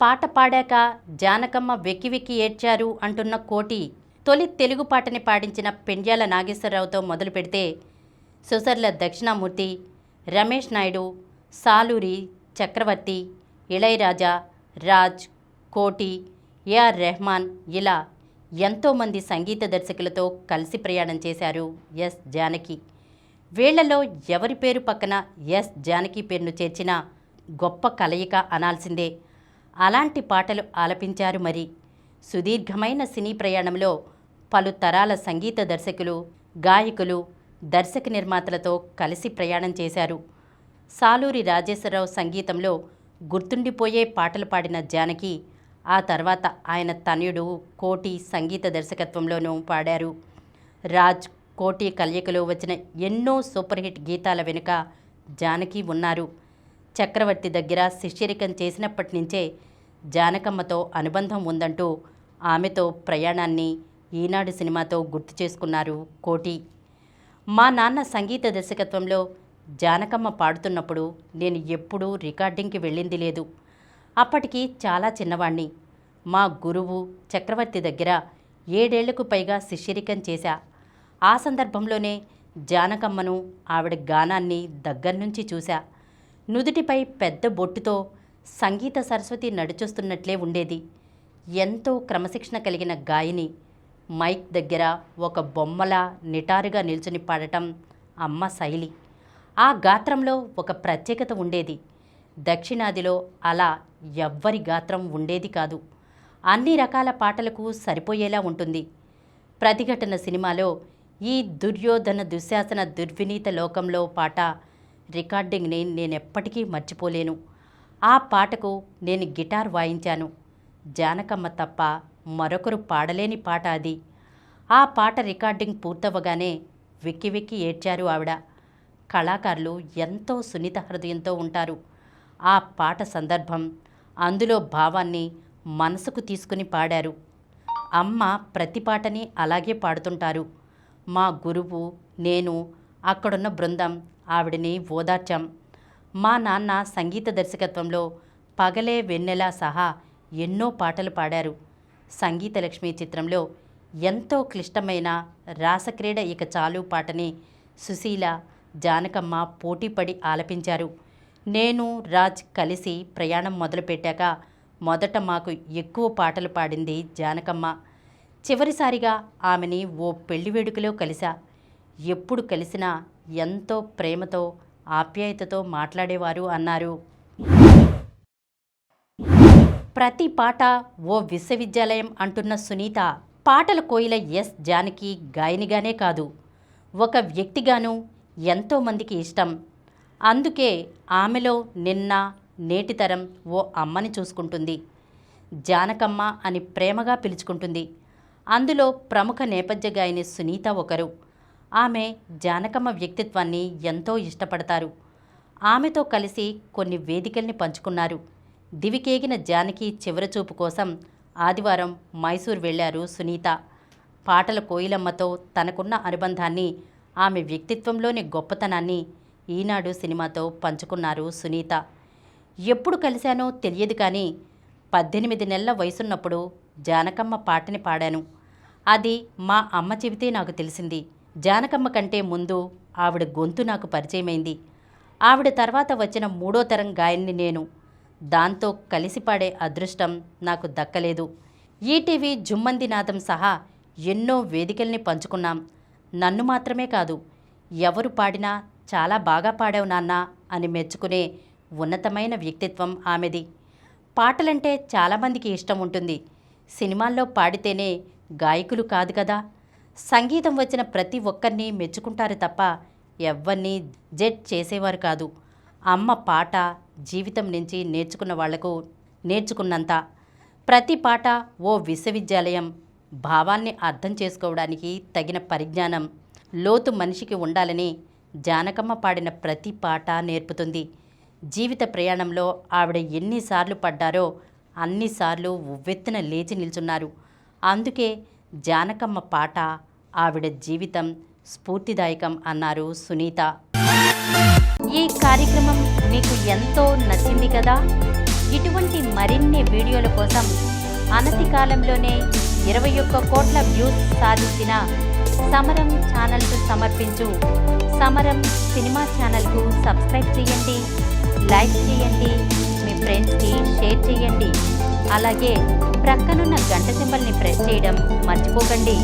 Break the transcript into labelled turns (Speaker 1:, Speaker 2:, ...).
Speaker 1: పాట పాడాక జానకమ్మ వెక్కి వెక్కి ఏడ్చారు అంటున్న కోటి తొలి తెలుగు పాటని పాడించిన పెండ్యాల నాగేశ్వరరావుతో మొదలు పెడితే సుసర్ల దక్షిణామూర్తి, రమేష్ నాయుడు, సాలూరి చక్రవర్తి, ఇళయరాజా, రాజ్, కోటి, ఏఆర్ రెహమాన్ ఇలా ఎంతోమంది సంగీత దర్శకులతో కలిసి ప్రయాణం చేశారు ఎస్ జానకి. వీళ్లలో ఎవరి పేరు పక్కన ఎస్ జానకి పేరును చేర్చిన గొప్ప కలయిక అనాల్సిందే. అలాంటి పాటలు ఆలపించారు. మరి సుదీర్ఘమైన సినీ ప్రయాణంలో పలు తరాల సంగీత దర్శకులు, గాయకులు, దర్శక నిర్మాతలతో కలిసి ప్రయాణం చేశారు. సాలూరి రాజేశ్వరరావు సంగీతంలో గుర్తుండిపోయే పాటలు పాడిన జానకి ఆ తర్వాత ఆయన తనయుడు కోటి సంగీత దర్శకత్వంలోనూ పాడారు. రాజ్, కోటి కలయికలో వచ్చిన ఎన్నో సూపర్ హిట్ గీతాల వెనుక జానకి ఉన్నారు. చక్రవర్తి దగ్గర శిష్యరికం చేసినప్పటి నుంచే జానకమ్మతో అనుబంధం ఉందంటూ ఆమెతో ప్రయాణాన్ని ఈనాడు సినిమాతో గుర్తు చేసుకున్నారు కోటి. మా నాన్న సంగీత దర్శకత్వంలో జానకమ్మ పాడుతున్నప్పుడు నేను ఎప్పుడూ రికార్డింగ్కి వెళ్ళింది లేదు. అప్పటికి చాలా చిన్నవాణ్ణి. మా గురువు చక్రవర్తి దగ్గర 7 ఏళ్లకు పైగా శిష్యరికం చేశా. ఆ సందర్భంలోనే జానకమ్మను, ఆవిడ గానాన్ని దగ్గర్నుంచి చూశా. నుదుటిపై పెద్ద బొట్టుతో సంగీత సరస్వతి నడిచొస్తున్నట్లే ఉండేది. ఎంతో క్రమశిక్షణ కలిగిన గాయని. మైక్ దగ్గర ఒక బొమ్మలా నిటారుగా నిల్చుని పాడటం అమ్మ శైలి. ఆ గాత్రంలో ఒక ప్రత్యేకత ఉండేది. దక్షిణాదిలో అలా ఎవ్వరి గాత్రం ఉండేది కాదు. అన్ని రకాల పాటలకు సరిపోయేలా ఉంటుంది. ప్రతిఘటన సినిమాలో ఈ దుర్యోధన దుశ్శాసన దుర్వినీత లోకంలో పాట రికార్డింగ్ని నేనెప్పటికీ మర్చిపోలేను. ఆ పాటకు నేను గిటార్ వాయించాను. జానకమ్మ తప్ప మరొకరు పాడలేని పాట అది. ఆ పాట రికార్డింగ్ పూర్తవగానే వెక్కి వెక్కి ఏడ్చారు ఆవిడ. కళాకారులు ఎంతో సున్నిత హృదయంతో ఉంటారు. ఆ పాట సందర్భం, అందులో భావాన్ని మనసుకు తీసుకుని పాడారు. అమ్మ ప్రతి పాటని అలాగే పాడుతుంటారు. మా గురువు, నేను, అక్కడున్న బృందం ఆవిడని ఓదార్చాం. మా నాన్న సంగీత దర్శకత్వంలో పగలే వెన్నెల సహా ఎన్నో పాటలు పాడారు. సంగీతలక్ష్మి చిత్రంలో ఎంతో క్లిష్టమైన రాసక్రీడ ఇక చాలు పాటని సుశీల, జానకమ్మ పోటీపడి ఆలపించారు. నేను, రాజ్ కలిసి ప్రయాణం మొదలుపెట్టాక మొదట మాకు ఎక్కువ పాటలు పాడింది జానకమ్మ. చివరిసారిగా ఆమెని ఓ పెళ్లి వేడుకలో కలిసా. ఎప్పుడు కలిసినా ఎంతో ప్రేమతో, ఆప్యాయతతో మాట్లాడేవారు అన్నారు. ప్రతి పాట ఓ విశ్వవిద్యాలయం అంటున్న సునీత, పాటల కోయిల ఎస్ జానకి గాయనిగానే కాదు, ఒక వ్యక్తిగానూ ఎంతోమందికి ఇష్టం. అందుకే ఆమెలో నిన్న, నేటి తరం ఓ అమ్మని చూసుకుంటుంది. జానకమ్మ అని ప్రేమగా పిలుచుకుంటుంది. అందులో ప్రముఖ నేపథ్య గాయని సునీత ఒకరు. ఆమె జానకమ్మ వ్యక్తిత్వాన్ని ఎంతో ఇష్టపడతారు. ఆమెతో కలిసి కొన్ని వేదికల్ని పంచుకున్నారు. దివికేగిన జానకి చివరిచూపు కోసం ఆదివారం మైసూర్ వెళ్లారు సునీత. పాటల కోయిలమ్మతో తనకున్న అనుబంధాన్ని, ఆమె వ్యక్తిత్వంలోని గొప్పతనాన్ని ఈనాడు సినిమాతో పంచుకున్నారు సునీత. ఎప్పుడు కలిశానో తెలియదు కానీ 18 నెలల వయసున్నప్పుడు జానకమ్మ పాటని పాడాను. అది మా అమ్మ చెబితే నాకు తెలిసింది. జానకమ్మ కంటే ముందు ఆవిడ గొంతు నాకు పరిచయమైంది. ఆవిడ తర్వాత వచ్చిన 3వ తరం గాయన్ని నేను. దాంతో కలిసి పాడే అదృష్టం నాకు దక్కలేదు. ఈటీవీ జుమ్మందినాథం సహా ఎన్నో వేదికల్ని పంచుకున్నాం. నన్ను మాత్రమే కాదు, ఎవరు పాడినా చాలా బాగా పాడావు నాన్న అని మెచ్చుకునే ఉన్నతమైన వ్యక్తిత్వం ఆమెది. పాటలంటే చాలామందికి ఇష్టం ఉంటుంది. సినిమాల్లో పాడితేనే గాయకులు కాదు కదా. సంగీతం వచ్చిన ప్రతి ఒక్కరిని మెచ్చుకుంటారు తప్ప ఎవ్వరినీ జడ్జ్ చేసేవారు కాదు. అమ్మ పాట జీవితం నుంచి నేర్చుకున్న వాళ్లకు నేర్చుకున్నంత. ప్రతి పాట ఓ విశ్వవిద్యాలయం. భావాన్ని అర్థం చేసుకోవడానికి తగిన పరిజ్ఞానం, లోతు మనిషికి ఉండాలని జానకమ్మ పాడిన ప్రతి పాట నేర్పుతుంది. జీవిత ప్రయాణంలో ఆవిడ ఎన్నిసార్లు పడ్డారో అన్నిసార్లు ఉవ్వెత్తున లేచి నిల్చున్నారు. అందుకే జానకమ్మ పాట ఆవిడ జీవితం స్ఫూర్తిదాయకం అన్నారు సునీత. ఈ కార్యక్రమం మీకు ఎంతో నచ్చింది కదా. ఇటువంటి మరిన్ని వీడియోల కోసం అనతి కాలంలోనే 21 కోట్ల వ్యూస్ సాధించిన సమరం ఛానల్కు సమర్పించు సమరం సినిమా ఛానల్కు సబ్స్క్రైబ్ చేయండి, లైక్ చేయండి, మీ ఫ్రెండ్స్కి షేర్ చేయండి. అలాగే ప్రక్కనున్న గంట సింబల్ని ప్రెస్ చేయడం మర్చిపోకండి.